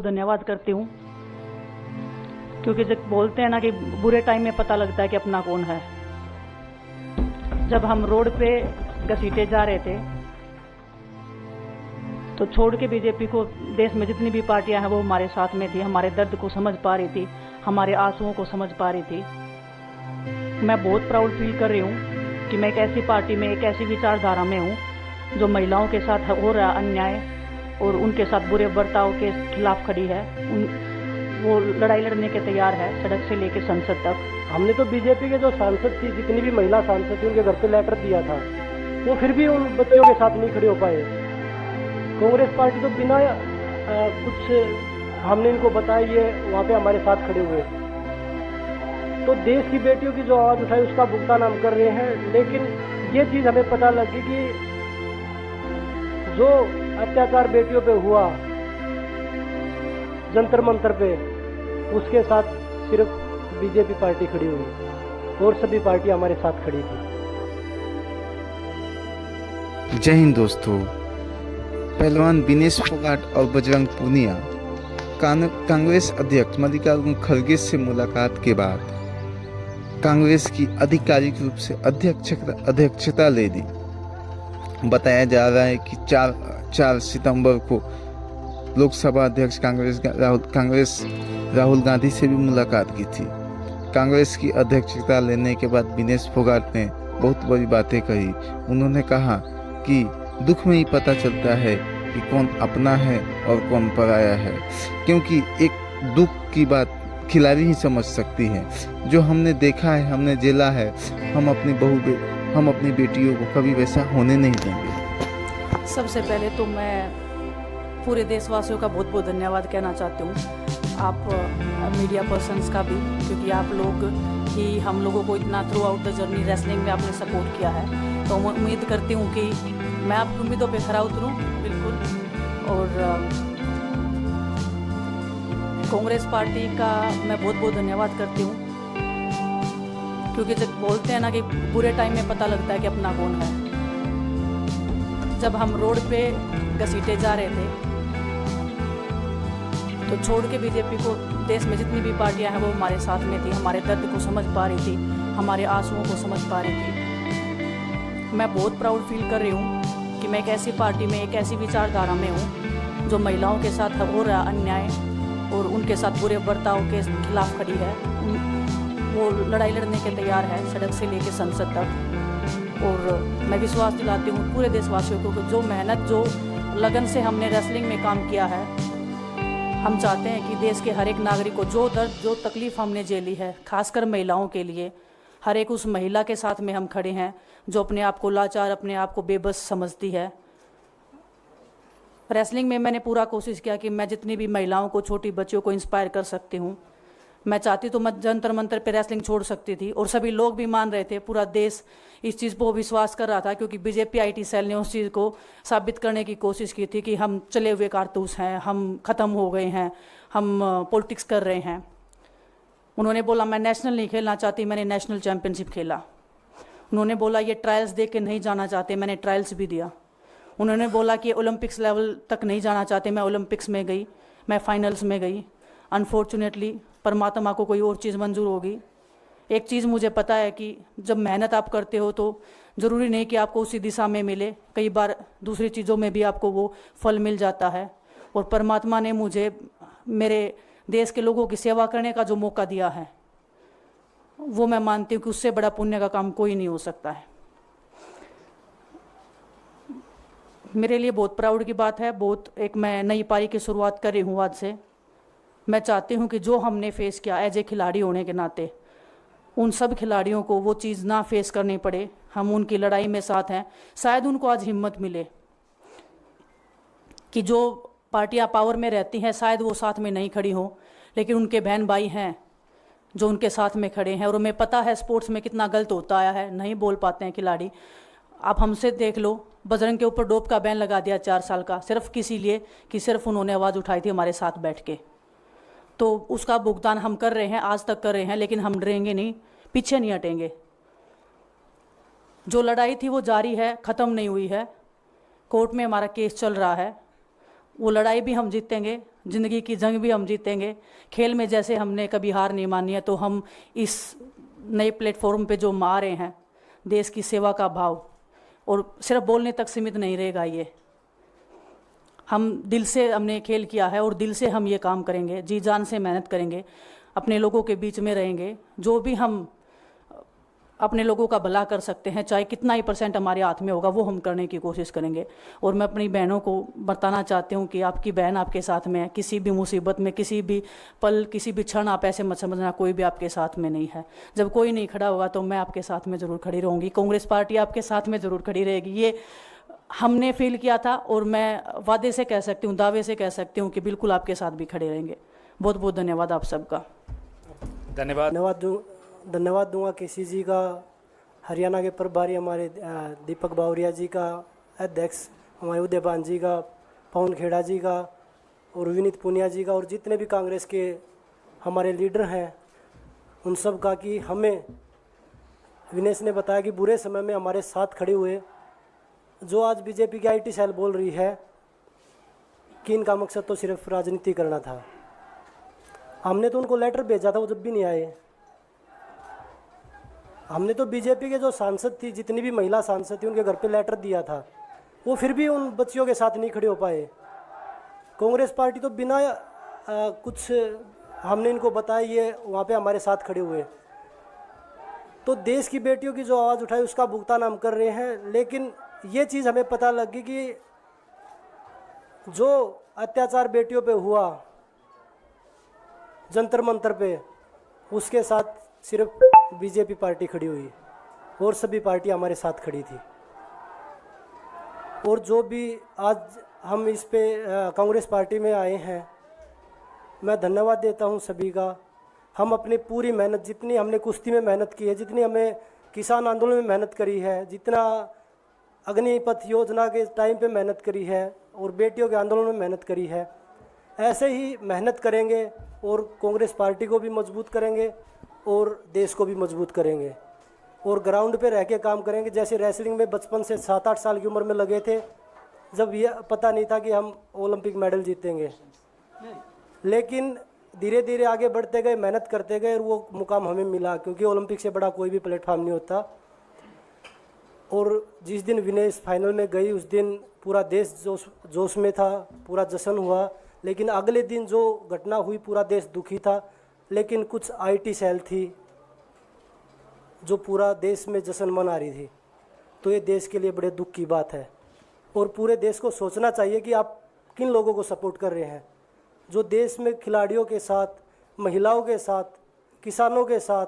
धन्यवाद करती हूँ, क्योंकि जब बोलते हैं ना कि बुरे टाइम में पता लगता है कि अपना कौन है। जब हम रोड पे घसीटे जा रहे थे तो छोड़ के बीजेपी को देश में जितनी भी पार्टियां हैं वो हमारे साथ में थी, हमारे दर्द को समझ पा रही थी, हमारे आंसुओं को समझ पा रही थी। मैं बहुत प्राउड फील कर रही हूँ कि मैं एक ऐसी पार्टी में, एक ऐसी विचारधारा में हूँ जो महिलाओं के साथ हो रहा अन्याय और उनके साथ बुरे बर्ताव के खिलाफ खड़ी है। वो लड़ाई लड़ने के तैयार है, सड़क से लेकर संसद तक। हमने तो बीजेपी के जो सांसद थी, जितनी भी महिला सांसद थी, उनके घर पे लेटर दिया था, वो फिर भी उन बच्चों के साथ नहीं खड़े हो पाए। कांग्रेस पार्टी तो बिना कुछ हमने इनको बताया ये वहाँ पे हमारे साथ खड़े हुए। तो देश की बेटियों की जो आवाज़ उठाई उसका भुगतान हम कर रहे हैं, लेकिन ये चीज़ हमें पता लगी कि जो अत्याचार बेटियों पे हुआ जंतर मंतर पे, उसके साथ सिर्फ बीजेपी पार्टी खड़ी हुई और सभी पार्टी हमारे साथ खड़ी थी। जय हिंद दोस्तों। पहलवान विनेश फोगाट और बजरंग पूनिया कांग्रेस अध्यक्ष मल्लिकार्जुन खड़गे से मुलाकात के बाद कांग्रेस की आधिकारिक रूप से अध्यक्षता ले ली। बताया जा रहा है कि 4 सितंबर को लोकसभा अध्यक्ष कांग्रेस राहुल गांधी से भी मुलाकात की थी। कांग्रेस की अध्यक्षता लेने के बाद विनेश फोगाट ने बहुत बड़ी बातें कही। उन्होंने कहा कि दुख में ही पता चलता है कि कौन अपना है और कौन पराया है, क्योंकि एक दुख की बात खिलाड़ी ही समझ सकती है। जो हमने देखा है, हमने झेला है, हम अपनी बेटियों को कभी वैसा होने नहीं देंगे। सबसे पहले तो मैं पूरे देशवासियों का बहुत बहुत धन्यवाद कहना चाहती हूँ, आप मीडिया पर्सन्स का भी, क्योंकि आप लोग ही हम लोगों को इतना through out the journey wrestling में आपने सपोर्ट किया है। तो मैं उम्मीद करती हूँ कि मैं आपकी उम्मीदों पे खरा उतरूँ बिल्कुल। और कांग्रेस पार्टी का मैं बहुत बहुत धन्यवाद करती हूँ, क्योंकि जब बोलते हैं ना कि बुरे टाइम में पता लगता है कि अपना कौन है। जब हम रोड पे घसीटे जा रहे थे तो छोड़ के बीजेपी को देश में जितनी भी पार्टियां हैं वो हमारे साथ में थी, हमारे दर्द को समझ पा रही थी, हमारे आंसुओं को समझ पा रही थी। मैं बहुत प्राउड फील कर रही हूँ कि मैं एक ऐसी पार्टी में, एक ऐसी विचारधारा में हूँ जो महिलाओं के साथ हो रहा अन्याय और उनके साथ बुरे बर्ताव के खिलाफ खड़ी है। वो लड़ाई लड़ने के तैयार है, सड़क से लेकर संसद तक। और मैं विश्वास दिलाती हूँ पूरे देशवासियों को कि जो मेहनत, जो लगन से हमने रेसलिंग में काम किया है, हम चाहते हैं कि देश के हर एक नागरिक को जो दर्द, जो तकलीफ़ हमने झेली है, खासकर महिलाओं के लिए, हर एक उस महिला के साथ में हम खड़े हैं जो अपने आप को लाचार, अपने आप को बेबस समझती है। रेसलिंग में मैंने पूरा कोशिश किया कि मैं जितनी भी महिलाओं को, छोटी बच्चियों को इंस्पायर कर सकती हूँ। मैं चाहती तो मैं जंतर मंतर पे रेसलिंग छोड़ सकती थी, और सभी लोग भी मान रहे थे, पूरा देश इस चीज़ पर विश्वास कर रहा था, क्योंकि बीजेपी आईटी सेल ने उस चीज़ को साबित करने की कोशिश की थी कि हम चले हुए कारतूस हैं, हम ख़त्म हो गए हैं, हम पॉलिटिक्स कर रहे हैं। उन्होंने बोला मैं नेशनल नहीं खेलना चाहती, मैंने नेशनल चैम्पियनशिप खेला। उन्होंने बोला ये ट्रायल्स दे के नहीं जाना चाहते, मैंने ट्रायल्स भी दिया। उन्होंने बोला कि ओलंपिक्स लेवल तक नहीं जाना चाहते, मैं ओलंपिक्स में गई, मैं फाइनल्स में गई। अनफॉर्चुनेटली परमात्मा को कोई और चीज़ मंजूर होगी। एक चीज़ मुझे पता है कि जब मेहनत आप करते हो तो ज़रूरी नहीं कि आपको उसी दिशा में मिले, कई बार दूसरी चीज़ों में भी आपको वो फल मिल जाता है। और परमात्मा ने मुझे मेरे देश के लोगों की सेवा करने का जो मौका दिया है, वो मैं मानती हूँ कि उससे बड़ा पुण्य का काम कोई नहीं हो सकता है। मेरे लिए बहुत प्राउड की बात है। एक मैं नई पारी की शुरुआत कर रही हूँ आज से। मैं चाहती हूँ कि जो हमने फेस किया एज ए खिलाड़ी होने के नाते, उन सब खिलाड़ियों को वो चीज़ ना फेस करनी पड़े। हम उनकी लड़ाई में साथ हैं। शायद उनको आज हिम्मत मिले कि जो पार्टियां पावर में रहती हैं शायद वो साथ में नहीं खड़ी हों, लेकिन उनके बहन भाई हैं जो उनके साथ में खड़े हैं। और हमें पता है स्पोर्ट्स में कितना गलत होता आया है, नहीं बोल पाते हैं खिलाड़ी। आप हमसे देख लो, बजरंग के ऊपर डोप का बैन लगा दिया 4 साल का, सिर्फ किसी लिए कि सिर्फ उन्होंने आवाज़ उठाई थी हमारे साथ बैठ के। तो उसका भुगतान हम कर रहे हैं, आज तक कर रहे हैं, लेकिन हम डरेंगे नहीं, पीछे नहीं हटेंगे। जो लड़ाई थी वो जारी है, ख़त्म नहीं हुई है। कोर्ट में हमारा केस चल रहा है वो लड़ाई भी हम जीतेंगे, ज़िंदगी की जंग भी हम जीतेंगे। खेल में जैसे हमने कभी हार नहीं मानी है, तो हम इस नए प्लेटफॉर्म पे जो आ रहे हैं, देश की सेवा का भाव, और सिर्फ बोलने तक सीमित नहीं रहेगा ये। हम दिल से हमने खेल किया है और दिल से हम ये काम करेंगे, जी जान से मेहनत करेंगे, अपने लोगों के बीच में रहेंगे। जो भी हम अपने लोगों का भला कर सकते हैं, चाहे कितना ही % हमारे हाथ में होगा, वो हम करने की कोशिश करेंगे। और मैं अपनी बहनों को बताना चाहती हूँ कि आपकी बहन आपके साथ में है। किसी भी मुसीबत में, किसी भी पल, किसी भी क्षण आप ऐसे मत समझना कोई भी आपके साथ में नहीं है। जब कोई नहीं खड़ा होगा तो मैं आपके साथ में ज़रूर खड़ी रहूँगी, कांग्रेस पार्टी आपके साथ में ज़रूर खड़ी रहेगी। ये हमने फील किया था और मैं वादे से कह सकती हूँ, दावे से कह सकती हूँ कि बिल्कुल आपके साथ भी खड़े रहेंगे। बहुत बहुत धन्यवाद आप सबका। धन्यवाद दूंगा केसी जी का, हरियाणा के प्रभारी हमारे दीपक बावरिया जी का, अध्यक्ष हमारे उदयपान जी का, पवन खेड़ा जी का और विनीत पुनिया जी का, और जितने भी कांग्रेस के हमारे लीडर हैं उन सब का, कि हमें विनेश ने बताया कि बुरे समय में हमारे साथ खड़े हुए। जो आज बीजेपी की IT सेल बोल रही है कि इनका मकसद तो सिर्फ राजनीति करना था, हमने तो उनको लेटर भेजा था, वो जब भी नहीं आए। हमने तो बीजेपी के जो सांसद थी, जितनी भी महिला सांसद थी, उनके घर पे लेटर दिया था, वो फिर भी उन बच्चियों के साथ नहीं खड़े हो पाए। कांग्रेस पार्टी तो बिना कुछ हमने इनको बताया, ये वहाँ पे हमारे साथ खड़े हुए। तो देश की बेटियों की जो आवाज़ उठाई उसका भुगतान हम कर रहे हैं। लेकिन ये चीज़ हमें पता लगी कि जो अत्याचार बेटियों पे हुआ जंतर मंतर पे, उसके साथ सिर्फ बीजेपी पार्टी खड़ी हुई और सभी पार्टी हमारे साथ खड़ी थी। और जो भी आज हम इस पे कांग्रेस पार्टी में आए हैं, मैं धन्यवाद देता हूं सभी का। हम अपनी पूरी मेहनत, जितनी हमने कुश्ती में मेहनत की है, जितनी हमें किसान आंदोलन में मेहनत करी है, जितना अग्निपथ योजना के टाइम पे मेहनत करी है और बेटियों के आंदोलन में मेहनत करी है, ऐसे ही मेहनत करेंगे और कांग्रेस पार्टी को भी मजबूत करेंगे और देश को भी मजबूत करेंगे। और ग्राउंड पे रह के काम करेंगे। जैसे रेसलिंग में बचपन से 7-8 साल की उम्र में लगे थे, जब ये पता नहीं था कि हम ओलंपिक मेडल जीतेंगे, लेकिन धीरे धीरे आगे बढ़ते गए, मेहनत करते गए और वो मुकाम हमें मिला, क्योंकि ओलंपिक से बड़ा कोई भी प्लेटफॉर्म नहीं होता। और जिस दिन विनेश फाइनल में गई, उस दिन पूरा देश जोश में था, पूरा जश्न हुआ। लेकिन अगले दिन जो घटना हुई, पूरा देश दुखी था। लेकिन कुछ IT सेल थी जो पूरा देश में जश्न मना रही थी। तो ये देश के लिए बड़े दुख की बात है और पूरे देश को सोचना चाहिए कि आप किन लोगों को सपोर्ट कर रहे हैं, जो देश में खिलाड़ियों के साथ, महिलाओं के साथ, किसानों के साथ,